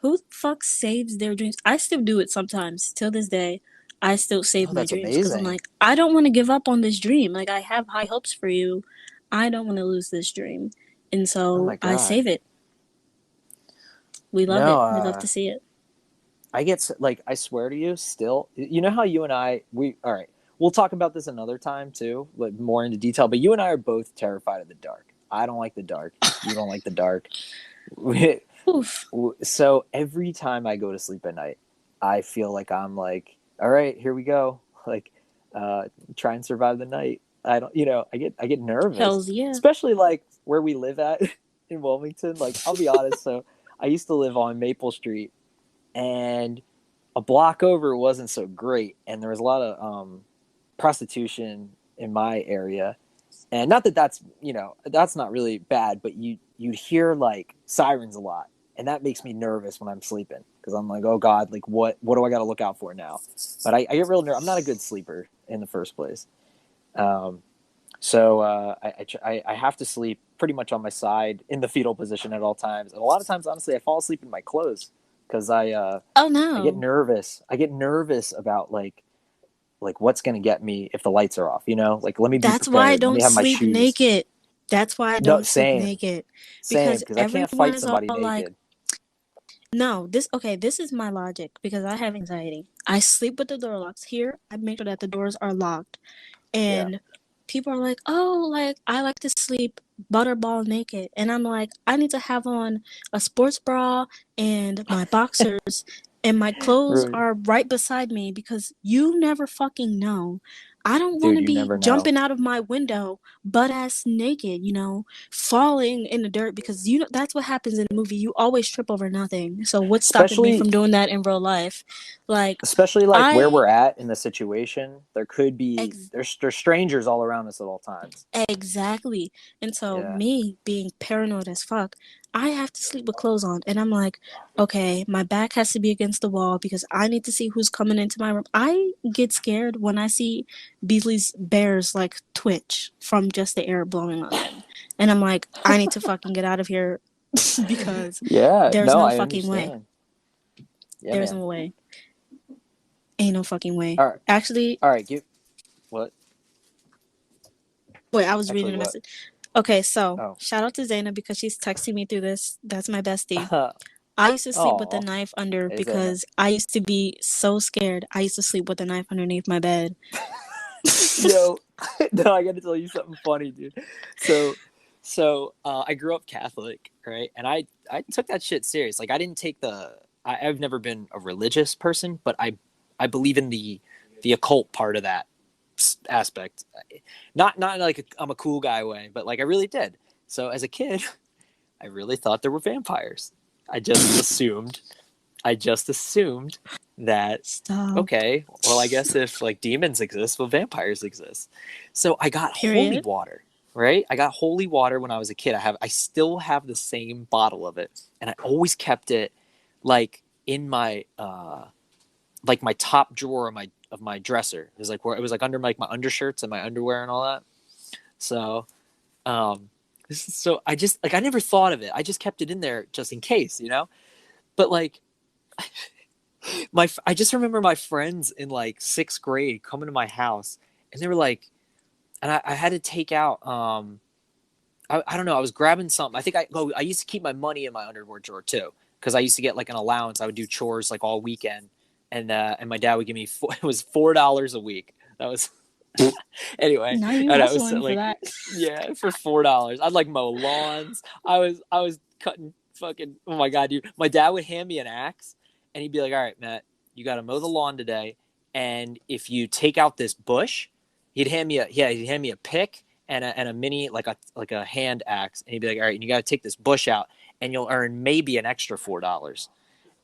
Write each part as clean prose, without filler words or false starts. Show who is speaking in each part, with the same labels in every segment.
Speaker 1: Who the fuck saves their dreams? I still do it sometimes. Till this day, I still save
Speaker 2: Oh,
Speaker 1: my
Speaker 2: that's
Speaker 1: dreams because I'm
Speaker 2: amazing.
Speaker 1: like, I don't want to give up on this dream. Like, I have high hopes for you. I don't want to lose this dream. And
Speaker 2: Oh
Speaker 1: so
Speaker 2: my
Speaker 1: I
Speaker 2: God.
Speaker 1: save it. We love
Speaker 2: No,
Speaker 1: it. We love to see it.
Speaker 2: I get like, I swear to you, still, you know how you and I, all right, we'll talk about this another time too, like more into detail, but you and I are both terrified of the dark. I don't like the dark. You don't like the dark.
Speaker 1: Oof.
Speaker 2: So every time I go to sleep at night, I feel like I'm like, all right, here we go. Like, try and survive the night. I don't, I get nervous,
Speaker 1: Hells yeah.
Speaker 2: especially like where we live at in Wilmington. Like, I'll be honest. So I used to live on Maple Street, and a block over wasn't so great, and there was a lot of prostitution in my area. And not that that's not really bad, but you'd hear like sirens a lot, and that makes me nervous when I'm sleeping because I'm like, oh God, like what do I got to look out for now? But I get real nervous. I'm not a good sleeper in the first place. um, so I have to sleep pretty much on my side in the fetal position at all times, and a lot of times, honestly, I fall asleep in my clothes because
Speaker 1: Oh
Speaker 2: I get
Speaker 1: no.
Speaker 2: nervous. I get nervous about like what's gonna get me if the lights are off. Like, let me be
Speaker 1: That's why I
Speaker 2: prepared. Let me
Speaker 1: don't
Speaker 2: have my
Speaker 1: sleep
Speaker 2: shoes.
Speaker 1: naked. That's why I
Speaker 2: No,
Speaker 1: don't sleep
Speaker 2: same,
Speaker 1: naked.
Speaker 2: same,
Speaker 1: Because
Speaker 2: because I can't
Speaker 1: everyone
Speaker 2: fight
Speaker 1: is all
Speaker 2: somebody
Speaker 1: like,
Speaker 2: naked.
Speaker 1: no, this is my logic because I have anxiety. I sleep with the door locked. Here, I make sure that the doors are locked.
Speaker 2: Yeah.
Speaker 1: And people are like, oh, like, I like to sleep butterball naked. And I'm like, I need to have on a sports bra and my boxers, and my clothes
Speaker 2: Right.
Speaker 1: are right beside me because you never fucking know. I don't want
Speaker 2: Dude,
Speaker 1: to
Speaker 2: you
Speaker 1: be
Speaker 2: never know.
Speaker 1: jumping out of my window butt ass naked, falling in the dirt because that's what happens in the movie. You always trip over nothing. So what's stopping me
Speaker 2: Especially
Speaker 1: from doing that in real life? Like,
Speaker 2: especially like where
Speaker 1: I
Speaker 2: we're at in the situation, there could be
Speaker 1: ex-
Speaker 2: there's strangers all around us at all times.
Speaker 1: Exactly. And so
Speaker 2: Yeah.
Speaker 1: me being paranoid as fuck, I have to sleep with clothes on. And I'm like, okay, my back has to be against the wall because I need to see who's coming into my room. I get scared when I see Beasley's bears like twitch from just the air blowing on them. And I'm like, I need to fucking get out of here because
Speaker 2: Yeah,
Speaker 1: there's
Speaker 2: no,
Speaker 1: no
Speaker 2: I
Speaker 1: fucking way.
Speaker 2: understand. Yeah,
Speaker 1: There's
Speaker 2: man.
Speaker 1: no way. Ain't no fucking way.
Speaker 2: All right.
Speaker 1: Actually,
Speaker 2: All right, give what?
Speaker 1: wait, I was
Speaker 2: Actually
Speaker 1: reading a
Speaker 2: what?
Speaker 1: message. Okay, so
Speaker 2: Oh.
Speaker 1: shout out to Zaina because she's texting me through this. That's my bestie. I used to sleep with the
Speaker 2: Oh,
Speaker 1: knife under
Speaker 2: hey Zayna.
Speaker 1: because I used to be so scared. I used to sleep with the knife underneath my bed.
Speaker 2: Yo, no, I got to tell you something funny, dude. So, I grew up Catholic, right? And I took that shit serious. Like, I didn't take I've never been a religious person, but I believe in the occult part of that aspect. Not like I'm a cool guy way, but like I really did. So as a kid, I really thought there were vampires. I just assumed I just assumed that,
Speaker 1: Stop.
Speaker 2: okay, well, I guess if like demons exist, well, vampires exist. So I got holy
Speaker 1: Period.
Speaker 2: water, right? I got holy water when I was a kid. I still have the same bottle of it, and I always kept it like in my like my top drawer of my dresser. It was like where it was like under my undershirts and my underwear and all that. So um so I just like I never thought of it. I just kept it in there just in case. But like I just remember my friends in like sixth grade coming to my house, and they were like, and I had to take out I don't know, I was grabbing something. I think I used to keep my money in my underwear drawer too, because I used to get like an allowance. I would do chores like all weekend, and my dad would give me it was $4 a week. That was anyway,
Speaker 1: Now you
Speaker 2: and I was
Speaker 1: hustling for
Speaker 2: like,
Speaker 1: that.
Speaker 2: yeah, for $4. I'd like mow lawns. I was cutting fucking, oh my God, dude. My dad would hand me an axe, and he'd be like, all right, Matt, you got to mow the lawn today, and if you take out this bush, he'd hand me a pick and a mini like a hand axe, and he'd be like, all right, and you got to take this bush out, and you'll earn maybe an extra $4.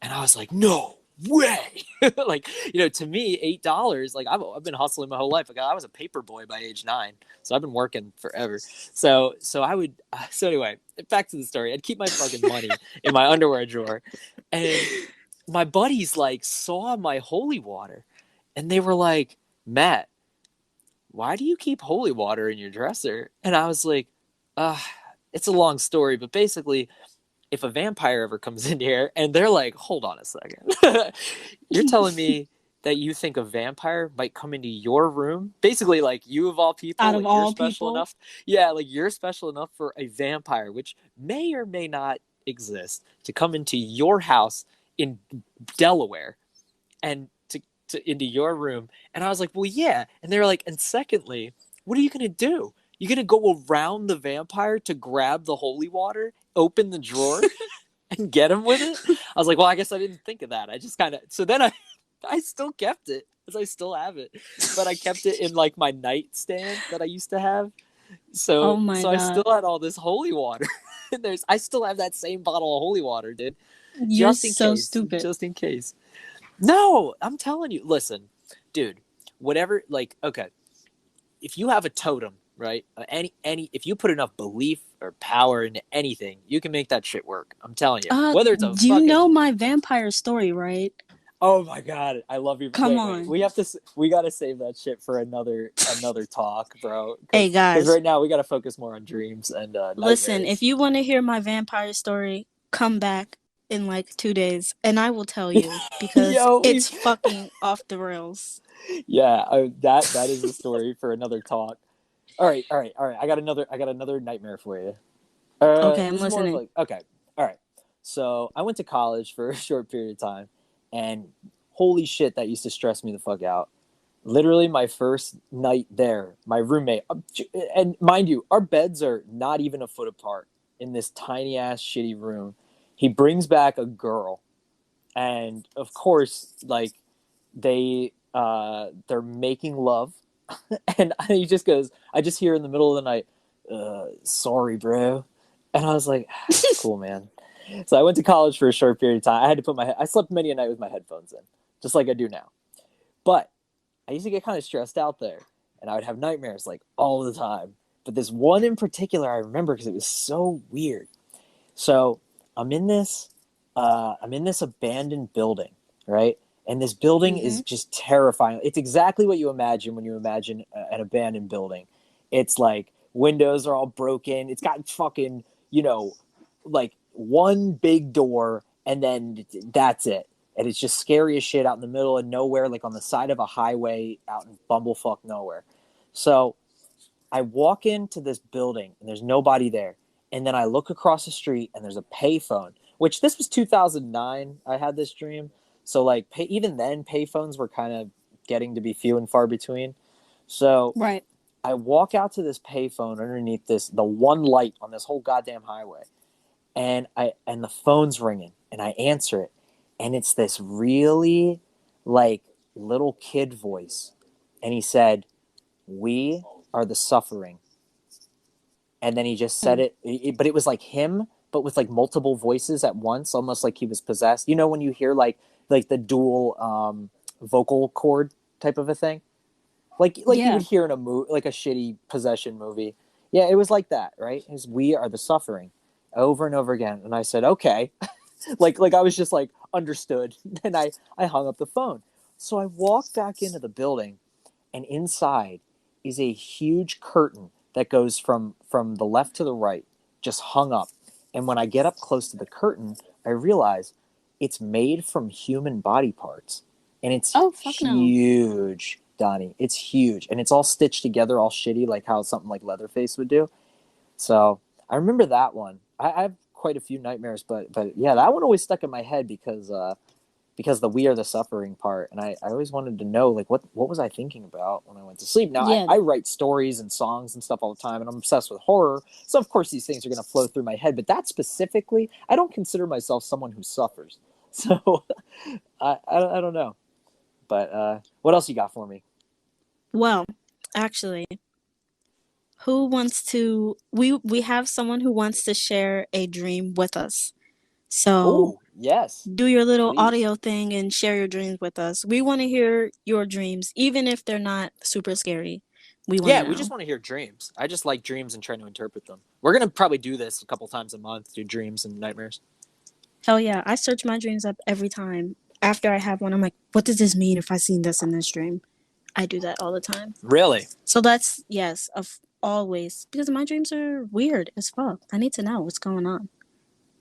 Speaker 2: And I was like, no way. Like, to me, $8, like I've been hustling my whole life. Like, I was a paper boy by age 9. So I've been working forever. So I would, so anyway, back to the story. I'd keep my fucking money in my underwear drawer, and my buddies like saw my holy water, and they were like, Matt, why do you keep holy water in your dresser? And I was like, uh, it's a long story, but basically if a vampire ever comes in here and they're like, hold on a second, you're telling me that you think a vampire might come into your room? Basically, like you of all people,
Speaker 1: Out of
Speaker 2: like you're
Speaker 1: all
Speaker 2: special
Speaker 1: people.
Speaker 2: enough. Yeah, like you're special enough for a vampire, which may or may not exist, to come into your house in Delaware and to into your room. And I was like, well, yeah. And they were like, and secondly, what are you gonna do? You gonna go around the vampire to grab the holy water, open the drawer, and get him with it? I was like, well, I guess I didn't think of that. I just kind of so then I still kept it because I still have it, but I kept it in like my nightstand that I used to have.
Speaker 1: Oh
Speaker 2: So
Speaker 1: my
Speaker 2: so I still
Speaker 1: god.
Speaker 2: had all this holy water. And I still have that same bottle of holy water, dude,
Speaker 1: You're
Speaker 2: just in
Speaker 1: so
Speaker 2: case,
Speaker 1: stupid.
Speaker 2: just in case. No, I'm telling you. Listen, dude. Whatever. Like, okay, if you have a totem, right? If you put enough belief or power into anything, you can make that shit work. I'm telling you. Whether it's a
Speaker 1: Do you know
Speaker 2: fucking
Speaker 1: my vampire story, right?
Speaker 2: oh my god, I love you.
Speaker 1: Come
Speaker 2: Wait.
Speaker 1: on.
Speaker 2: We gotta save that shit for another talk, bro.
Speaker 1: Hey
Speaker 2: Because
Speaker 1: guys,
Speaker 2: right now we gotta focus more on dreams and
Speaker 1: listen, if
Speaker 2: nightmares.
Speaker 1: you want to hear my vampire story, come back in like 2 days and I will tell you because
Speaker 2: Yo,
Speaker 1: it's fucking off the rails.
Speaker 2: yeah, that is a story for another talk. All right. I got another nightmare for you.
Speaker 1: Okay, I'm
Speaker 2: This is more of
Speaker 1: listening.
Speaker 2: like okay, all right. So I went to college for a short period of time, and holy shit, that used to stress me the fuck out. Literally, my first night there, my roommate, and mind you, our beds are not even a foot apart in this tiny ass shitty room. He brings back a girl, and of course, like they're making love, and he just goes, I just hear in the middle of the night, sorry, bro. And I was like, cool, man. So I went to college for a short period of time. I slept many a night with my headphones in, just like I do now. But I used to get kind of stressed out there, and I would have nightmares like all the time. But this one in particular I remember because it was so weird. So I'm in this, I'm in this abandoned building, right? And this building is
Speaker 1: Hmm.
Speaker 2: just terrifying. It's exactly what you imagine when you imagine an abandoned building. It's like windows are all broken. It's got fucking, like one big door, and then that's it. And it's just scary as shit out in the middle of nowhere, like on the side of a highway out in bumblefuck nowhere. So I walk into this building and there's nobody there. And then I look across the street and there's a payphone, which this was 2009. I had this dream. So, like, even then, payphones were kind of getting to be few and far between. So
Speaker 1: Right.
Speaker 2: I walk out to this payphone underneath the one light on this whole goddamn highway. And the phone's ringing and I answer it. And it's this really, like, little kid voice. And he said, "We are the suffering." And then he just said
Speaker 1: Mm.
Speaker 2: but it was like him, but with like multiple voices at once, almost like he was possessed. You know when you hear like the dual vocal cord type of a thing, like you would
Speaker 1: Yeah.
Speaker 2: hear in a movie, like a shitty possession movie. Yeah, it was like that, right? It was, "We are the suffering," over and over again. And I said, "Okay," like I was just like understood. And I hung up the phone. So I walked back into the building, and inside is a huge curtain that goes from the left to the right, just hung up. And when I get up close to the curtain, I realize it's made from human body parts, and it's
Speaker 1: Oh, fuck no.
Speaker 2: huge, Donnie. It's huge, and it's all stitched together, all shitty, like how something like Leatherface would do. So I remember that one. I have quite a few nightmares, but yeah, that one always stuck in my head because the "we are the suffering" part, and I always wanted to know like what was I thinking about when I went to sleep. Now
Speaker 1: Yeah.
Speaker 2: I write stories and songs and stuff all the time, and I'm obsessed with horror, so of course these things are going to flow through my head. But that specifically, I don't consider myself someone who suffers, so I don't know. But what else you got for me?
Speaker 1: Well, actually, who wants to we have someone who wants to share a dream with us. So
Speaker 2: Oh yes,
Speaker 1: do your little
Speaker 2: please.
Speaker 1: audio thing and share your dreams with us. We want to hear your dreams, even if they're not super scary. We want to
Speaker 2: Yeah, we just
Speaker 1: know.
Speaker 2: want to hear dreams. I just like dreams and trying to interpret them. We're gonna probably do this a couple times a month, do dreams and nightmares.
Speaker 1: Hell yeah, I search my dreams up every time. After I have one, I'm like, what does this mean if I seen this in this dream? I do that all the time.
Speaker 2: Really?
Speaker 1: So that's, yes, of always, because my dreams are weird as fuck. I need to know what's going on.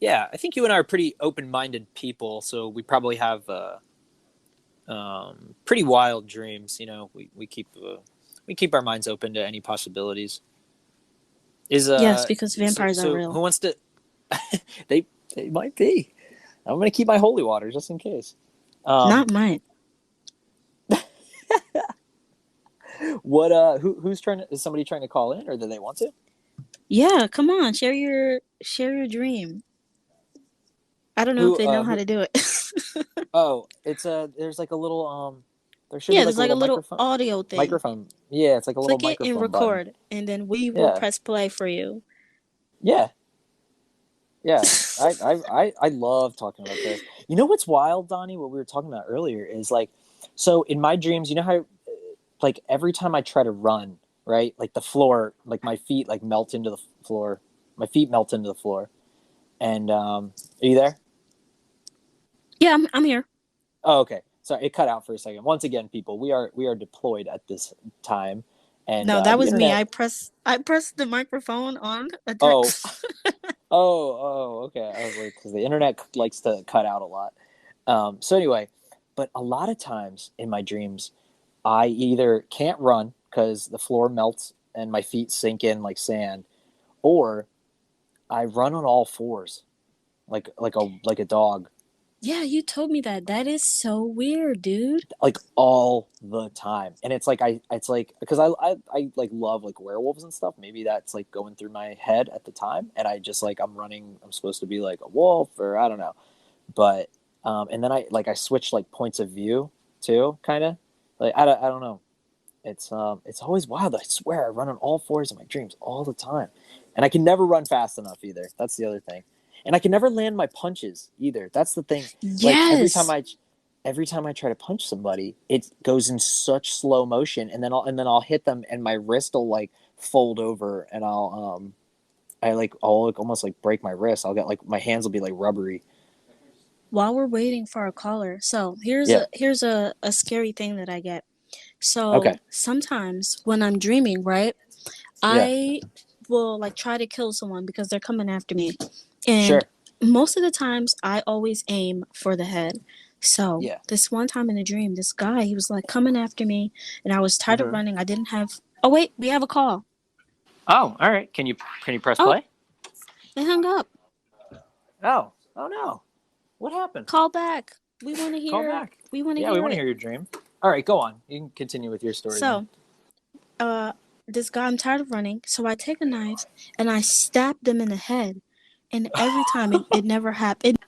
Speaker 2: Yeah, I think you and I are pretty open-minded people, so we probably have pretty wild dreams. You know, we keep our minds open to any possibilities. Is
Speaker 1: Yes, because vampires are
Speaker 2: so who
Speaker 1: real.
Speaker 2: wants to? they they might be. I'm gonna keep my holy water just in case. Um,
Speaker 1: Not mine.
Speaker 2: what who's trying to? Is somebody trying to call in, or do they want to?
Speaker 1: Yeah, come on, share your dream. I don't know if they know how
Speaker 2: Who?
Speaker 1: to do it.
Speaker 2: Oh, it's there's like a little there should be
Speaker 1: Yeah,
Speaker 2: like
Speaker 1: there's
Speaker 2: a
Speaker 1: like a
Speaker 2: little
Speaker 1: little audio thing.
Speaker 2: microphone. Yeah, it's like a little
Speaker 1: Click it and
Speaker 2: microphone button.
Speaker 1: record, and then we will
Speaker 2: Yeah,
Speaker 1: press play for you.
Speaker 2: yeah, yeah. I love talking about this. You know what's wild, Donnie? What we were talking about earlier is like, so in my dreams, you know how like every time I try to run, right? Like the floor, like my feet like melt into the floor. My feet melt into the floor. And are you there?
Speaker 1: Yeah, I'm here.
Speaker 2: Oh, okay. Sorry, it cut out for a second. Once again, people, we are deployed at this time, and
Speaker 1: No, that
Speaker 2: the
Speaker 1: was me.
Speaker 2: internet.
Speaker 1: I pressed the microphone on a
Speaker 2: Oh,
Speaker 1: text.
Speaker 2: okay. I was like, because the internet likes to cut out a lot. So anyway, but a lot of times in my dreams, I either can't run because the floor melts and my feet sink in like sand, or I run on all fours, like a dog,
Speaker 1: Yeah, you told me that. That is so weird, dude.
Speaker 2: like all the time. And it's like because I like love like werewolves and stuff. Maybe that's like going through my head at the time, and I just like I'm running. I'm supposed to be like a wolf, or I don't know. But and then I switch like points of view too, kind of like I don't know. It's always wild. I swear I run on all fours in my dreams all the time, and I can never run fast enough either. That's the other thing, and I can never land my punches either. That's the thing. Like
Speaker 1: Yes.
Speaker 2: every time I try to punch somebody, it goes in such slow motion, and then I'll hit them, and my wrist will like fold over, and I'll like almost like break my wrist. I'll get like my hands will be like rubbery.
Speaker 1: While we're waiting for our caller, so
Speaker 2: Yeah.
Speaker 1: here's a scary thing that I get.
Speaker 2: Okay.
Speaker 1: So sometimes when I'm dreaming, right,
Speaker 2: Yeah.
Speaker 1: I will like try to kill someone because they're coming after me. And
Speaker 2: Sure.
Speaker 1: most of the times I always aim for the head. So
Speaker 2: Yeah.
Speaker 1: this one time in a dream, this guy, he was like coming after me and I was tired of
Speaker 2: Mm-hmm.
Speaker 1: running. I didn't have Oh wait, we have a call.
Speaker 2: Oh, all right. Can you press
Speaker 1: Oh,
Speaker 2: play?
Speaker 1: they hung up.
Speaker 2: Oh no. What happened?
Speaker 1: Call back. We want to
Speaker 2: Call
Speaker 1: hear
Speaker 2: back.
Speaker 1: we want to
Speaker 2: Yeah, we
Speaker 1: hear
Speaker 2: want to
Speaker 1: it.
Speaker 2: hear your dream. All right, go on. You can continue with your story then.
Speaker 1: So, this guy, I'm tired of running, so I take a knife and I stab them in the head. And every time it never happened.